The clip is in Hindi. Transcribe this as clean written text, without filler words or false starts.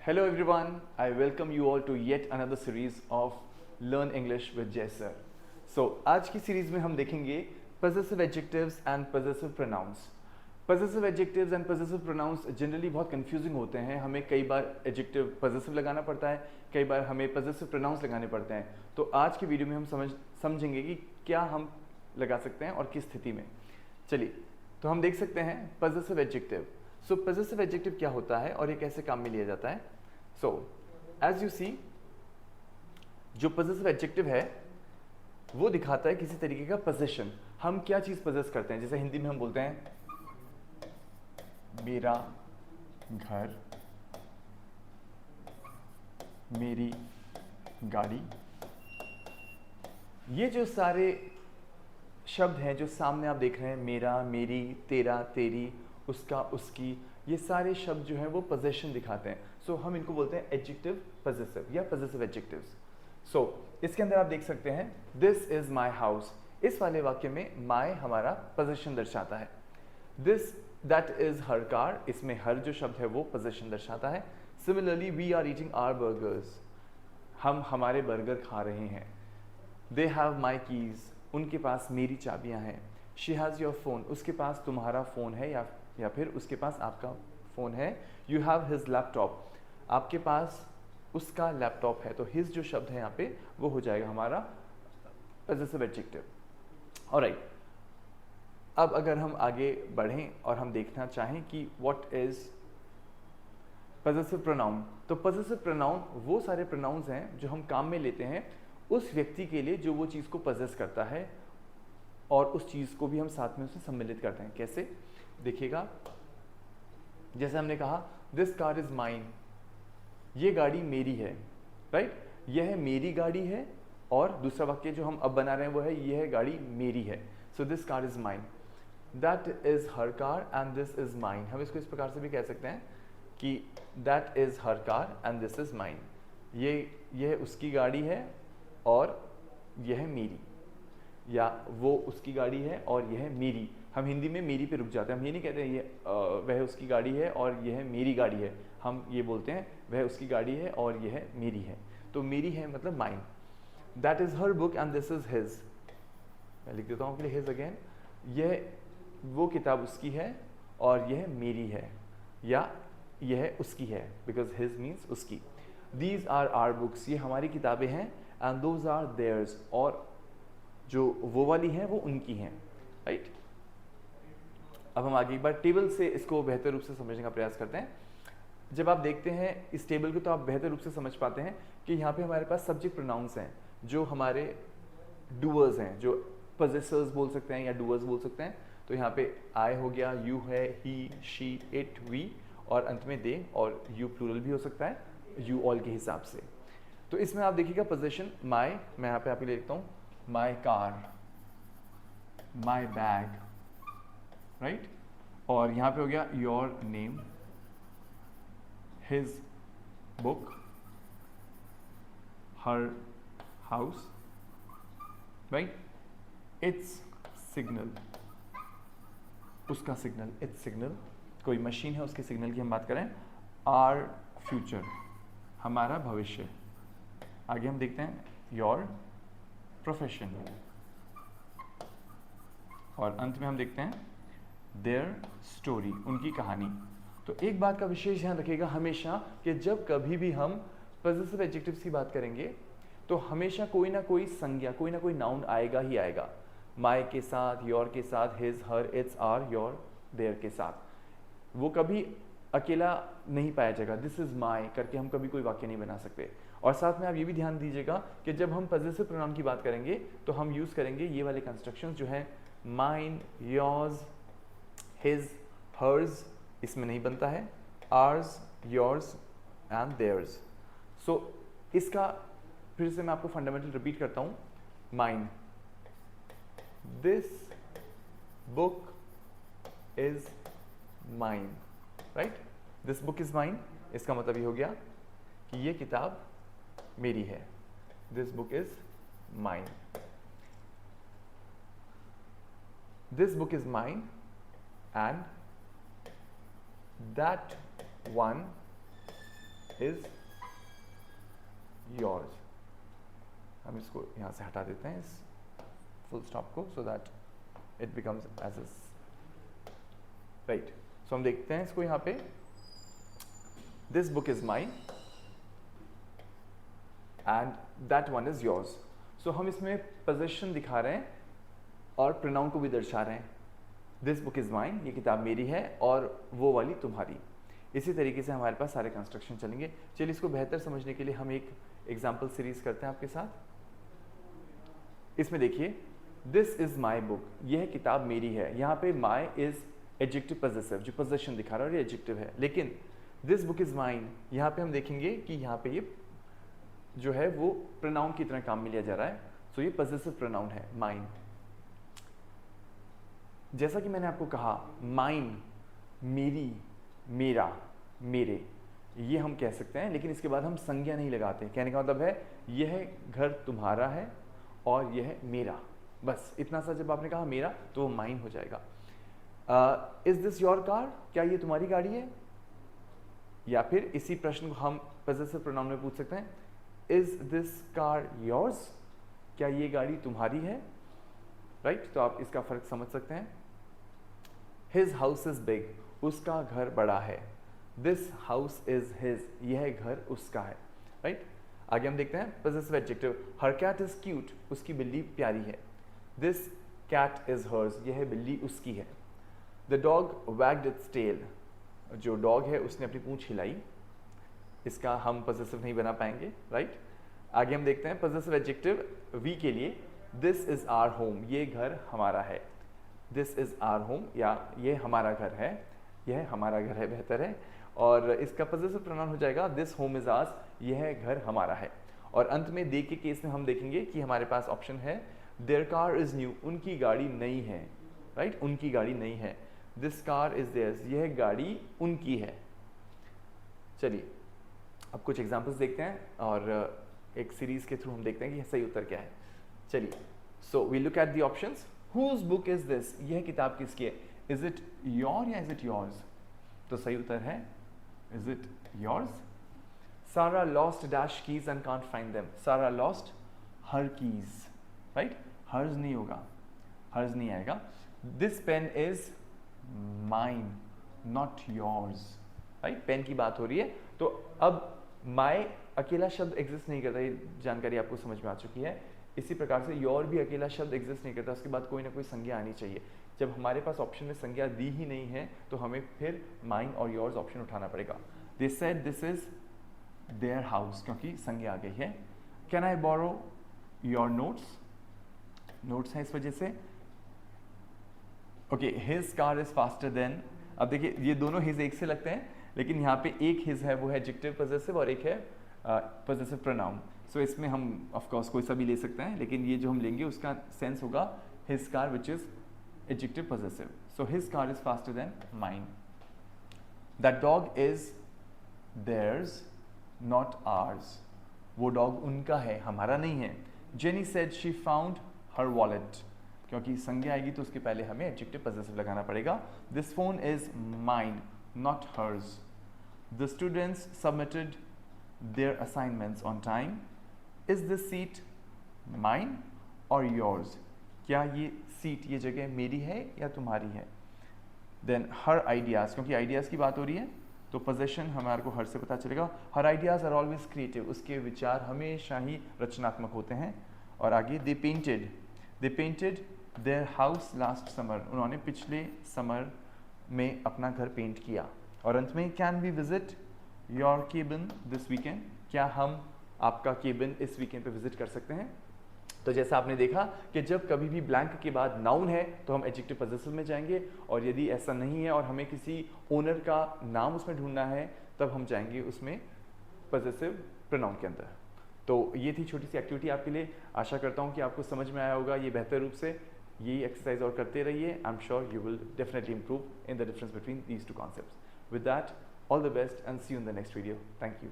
Hello everyone, I welcome you all to yet another series of Learn English with Jay Sir. So आज की सीरीज में हम देखेंगे possessive adjectives and possessive pronouns. Possessive adjectives and possessive pronouns generally बहुत confusing होते हैं. हमें कई बार adjective possessive लगाना पड़ता है, कई बार हमें possessive pronouns लगाने पड़ते हैं. तो आज की वीडियो में हम समझेंगे कि क्या हम लगा सकते हैं और किस स्थिति में. चलिए, तो हम देख सकते हैं possessive adjective. सो possessive adjective क्या होता है और ये कैसे काम में लिया जाता है. सो एज यू सी, जो possessive adjective है वो दिखाता है किसी तरीके का possession. हम क्या चीज possess करते हैं. जैसे हिंदी में हम बोलते हैं मेरा घर, मेरी गाड़ी. ये जो सारे शब्द हैं जो सामने आप देख रहे हैं, मेरा, मेरी, तेरा, तेरी, उसका, उसकी, ये सारे शब्द जो हैं वो possession दिखाते हैं. सो हम इनको बोलते हैं एडजेक्टिव possessive या possessive adjectives. सो इसके अंदर आप देख सकते हैं दिस इज माई हाउस. इस वाले वाक्य में माई हमारा possession दर्शाता है. This that is her car, इसमें हर जो शब्द है वो possession दर्शाता है. Similarly we are eating our burgers, हम हमारे बर्गर खा रहे हैं. दे हैव माई कीज, उनके पास मेरी चाबियां हैं. शी हैज़ योर फोन, उसके पास तुम्हारा फ़ोन है या फिर उसके पास आपका फ़ोन है. यू हैव हिज लैपटॉप, आपके पास उसका लैपटॉप है. तो हिज जो शब्द है यहाँ पे वो हो जाएगा हमारा possessive adjective. ऑलराइट, अब अगर हम आगे बढ़ें और हम देखना चाहें कि व्हाट इज possessive pronoun, तो possessive pronoun वो सारे pronouns हैं जो हम काम में लेते हैं उस व्यक्ति के लिए जो वो चीज़ को possess करता है, और उस चीज़ को भी हम साथ में उसे सम्मिलित करते हैं. कैसे देखिएगा, जैसे हमने कहा दिस कार इज माइन, ये गाड़ी मेरी है. राइट, यह मेरी गाड़ी है. और दूसरा वाक्य जो हम अब बना रहे हैं वो है यह गाड़ी मेरी है. So this car is mine, that is her car and this is mine. हम इसको इस प्रकार से भी कह सकते हैं कि that is her car and this is mine. यह उसकी गाड़ी है और यह मेरी, या वो उसकी गाड़ी है और यह मेरी. हम हिंदी में मेरी पे रुक जाते हैं. हम ये नहीं कहते ये वह उसकी गाड़ी है और यह मेरी गाड़ी है. हम ये बोलते हैं वह उसकी गाड़ी है और यह मेरी है. तो मेरी है मतलब mine. That is her book and this is his. मैं लिख देता हूँ आपके लिए हिज अगेन. यह वो किताब उसकी है और यह मेरी है, या यह उसकी है, बिकॉज हिज मीन्स उसकी. दीज आर आर बुक्स, ये हमारी किताबें हैं. एंड दोज आर देयर्स, और जो वो वाली हैं वो उनकी हैं. राइट, अब हम आगे एक बार टेबल से इसको बेहतर रूप से समझने का प्रयास करते हैं. जब आप देखते हैं इस टेबल को तो आप बेहतर रूप से समझ पाते हैं कि यहाँ पे हमारे पास सब्जेक्ट प्रोनाउंस हैं जो हमारे डूअर्स हैं, जो possessors बोल सकते हैं या डूअर्स बोल सकते हैं. तो यहाँ पे आई हो गया, यू है, ही, शी, इट, वी, और अंत में दे, और यू प्लूरल भी हो सकता है यू ऑल के हिसाब से. तो इसमें आप देखिएगा पोजेशन माई, मैं यहाँ पे आपके लिए लिखता हूँ my car, my bag. Right, और यहाँ पे हो गया your name, his book, her house. Right, it's signal, उसका सिग्नल, इट्स सिग्नल. कोई मशीन है उसके सिग्नल की हम बात करें. आर फ्यूचर, हमारा भविष्य. आगे हम देखते हैं योर प्रोफेशन, और अंत में हम देखते हैं देयर स्टोरी, उनकी कहानी. तो एक बात का विशेष ध्यान रखिएगा हमेशा कि जब कभी भी हम possessive adjectives की बात करेंगे तो हमेशा कोई ना कोई संज्ञा, कोई ना कोई नाउन आएगा ही आएगा. माई के साथ, योर के साथ, his, her, its, our, your, their के साथ. वो कभी अकेला नहीं पाया जाएगा. दिस इज माई करके हम कभी कोई वाक्य नहीं बना सकते. और साथ में आप ये भी ध्यान दीजिएगा कि जब हम possessive pronoun की बात करेंगे तो हम यूज़ करेंगे ये वाले कंस्ट्रक्शंस जो हैं माइन, योर्स, हिज, हर्स, इसमें नहीं बनता है. Ours, yours and theirs. So इसका फिर से मैं आपको फंडामेंटल रिपीट करता हूँ. Mine, this book is mine. Right, this book is mine, इसका मतलब ये हो गया कि ये किताब मेरी है. This book is mine. This book is mine and that one is yours. हम इसको यहाँ से हटा देते हैं इस फुल स्टॉप को, so that it becomes as is, right. So हम देखते हैं इसको यहाँ पे, this book is mine and that one is yours. So हम इसमें पोजेशन दिखा रहे हैं और प्रोनाउन को भी दर्शा रहे हैं। दिस बुक इज माइन, ये किताब मेरी है, और वो वाली तुम्हारी। इसी तरीके से हमारे पास सारे कंस्ट्रक्शन चलेंगे। चलिए इसको बेहतर समझने के लिए हम एक एग्जाम्पल सीरीज करते हैं आपके साथ। इसमें देखिए, दिस इज माई बुक, यह किताब मेरी है। यहाँ पे माई इज एडजेक्टिव पोजेसिव, जो पोजेशन दिखा रहा है और ये एडजेक्टिव है। लेकिन दिस बुक इज माइन, यहाँ पे हम देखेंगे कि यहाँ पे ये जो है वो प्रोनाउन की तरह काम में लिया जा रहा है। सो ये पोजेसिव प्रोनाउन है, माइन। जैसा कि मैंने आपको कहा, माइन, मेरी, मेरा, मेरे, ये हम कह सकते हैं, लेकिन इसके बाद हम संज्ञा नहीं लगाते। कहने का मतलब है यह घर तुम्हारा है और यह मेरा, बस इतना सा जब आपने कहा मेरा तो वो माइन हो जाएगा। इज दिस योर कार, क्या ये तुम्हारी गाड़ी है? या फिर इसी प्रश्न को हम पोजेसिव प्रोनाउन में पूछ सकते हैं, इज दिस कार योर्स, क्या ये गाड़ी तुम्हारी है? राइट, तो आप इसका फर्क समझ सकते हैं। हिज हाउस इज बिग, उसका घर बड़ा है। दिस हाउस इज हिज, यह घर उसका है। राइट, आगे हम देखते हैं possessive adjective, her cat is cute, उसकी बिल्ली प्यारी है। दिस कैट इज हर्स, यह बिल्ली उसकी है। The dog wagged its tail, जो डॉग है उसने अपनी पूंछ हिलाई। इसका हम पोजेसिव नहीं बना पाएंगे। राइट, आगे हम देखते हैं पोजेसिव एडजेक्टिव वी के लिए, दिस इज आवर होम, ये घर हमारा है। दिस इज आवर होम, या ये हमारा घर है, यह हमारा घर है, बेहतर है। और इसका पोजेसिव प्रोनाउन हो जाएगा दिस होम इज आवर्स, यह घर हमारा है। और अंत में दे के केस में हम देखेंगे कि हमारे पास ऑप्शन है देयर कार इज न्यू, उनकी गाड़ी नई है। राइट, उनकी गाड़ी नई है। दिस कार इज देयर्स, यह गाड़ी उनकी है। चलिए अब कुछ एग्जाम्पल्स देखते हैं और एक सीरीज के थ्रू हम देखते हैं कि सही उत्तर क्या है। चलिए, so we look at the options. Whose book is this, यह किताब किसकी है? इज इट योर या इज इट योर्स? तो सही उत्तर है is it yours. Sarah lost dash keys and can't find them, Sarah lost her keys. Right, hers नहीं होगा, हर्ज नहीं आएगा। This pen is mine not yours. Right, pen की बात हो रही है। तो अब माई अकेला शब्द एग्जिस्ट नहीं करता, ये जानकारी आपको समझ में आ चुकी है। इसी प्रकार से योर भी अकेला शब्द एग्जिस्ट नहीं करता, उसके बाद कोई ना कोई संज्ञा आनी चाहिए। जब हमारे पास ऑप्शन में संज्ञा दी ही नहीं है तो हमें फिर माइन और योर्स ऑप्शन उठाना पड़ेगा। They said this is their house, क्योंकि संज्ञा आ गई है। Can I borrow your notes, notes है इस वजह से। Okay, his car is faster than. अब देखिए ये दोनों हिज एक से लगते हैं, लेकिन यहाँ पे एक हिज है वो है एडजेक्टिव पोजेसिव और एक है पोजेसिव प्रोनाउन। सो इसमें हम ऑफ कोर्स कोई सा भी ले सकते हैं, लेकिन ये जो हम लेंगे उसका सेंस होगा his car which is adjective possessive. So his car is faster than mine. That dog is theirs not ours, वो डॉग उनका है, हमारा नहीं है। Jenny said she found her wallet, क्योंकि संज्ञा आएगी तो उसके पहले हमें एडजेक्टिव पोजेसिव लगाना पड़ेगा। This phone is mine not hers. The students submitted their assignments on time. Is this seat mine or yours? क्या ये सीट, ये जगह मेरी है या तुम्हारी है? Then her ideas, क्योंकि ideas की बात हो रही है तो possession हमारे को her से पता चलेगा। Her ideas are always creative, उसके विचार हमेशा ही रचनात्मक होते हैं। और आगे they painted their house last summer, उन्होंने पिछले समर में अपना घर पेंट किया। और अंत में can we visit your cabin this weekend, क्या हम आपका केबिन इस वीकेंड पे विजिट कर सकते हैं? तो जैसा आपने देखा कि जब कभी भी ब्लैंक के बाद नाउन है तो हम एडजेक्टिव पोजेसिव में जाएंगे, और यदि ऐसा नहीं है और हमें किसी ओनर का नाम उसमें ढूंढना है तब हम जाएंगे उसमें पोजेसिव प्रोनाउन के अंदर। तो ये थी छोटी सी एक्टिविटी आपके लिए। आशा करता हूँ कि आपको समझ में आया होगा ये बेहतर रूप से। यही एक्सरसाइज और करते रहिए। I am sure you will definitely improve in the difference between these two concepts. With that, all the best and see you in the next video. Thank you.